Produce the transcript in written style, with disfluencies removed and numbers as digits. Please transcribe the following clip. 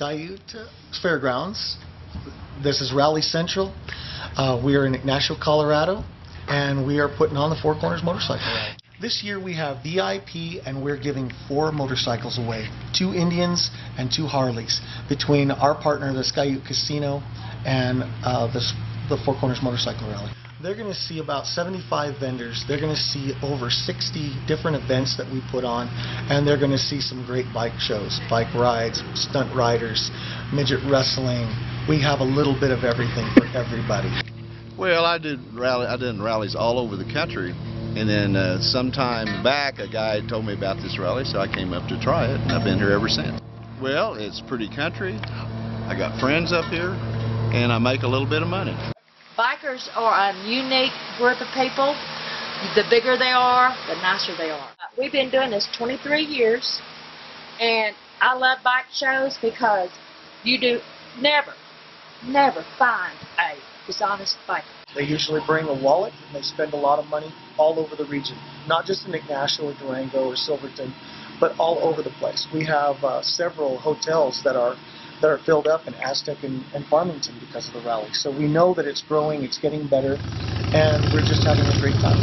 Scioto Fairgrounds. This is Rally Central. We are in Ignacio, Colorado, and we are putting on the Four Corners Motorcycle Rally. This year we have VIP, and we're giving 4 motorcycles away, 2 Indians and 2 Harleys, between our partner, the Scioto Casino, and the Four Corners Motorcycle Rally. They're going to see about 75 vendors. They're going to see over 60 different events that we put on, and they're going to see some great bike shows, bike rides, stunt riders, midget wrestling. We have a little bit of everything for everybody. Well, I done rallies all over the country, and then sometime back a guy told me about this rally, so I came up to try it, and I've been here ever since. Well, it's pretty country. I got friends up here, and I make a little bit of money. Bikers are a unique group of people. The bigger they are, the nicer they are. We've been doing this 23 years, and I love bike shows because you do never find a dishonest biker. They usually bring a wallet, and they spend a lot of money all over the region, not just in Ignacio or Durango or Silverton, but all over the place. We have several hotels that are filled up in Aztec and Farmington because of the rally. So we know that it's growing, it's getting better, and we're just having a great time.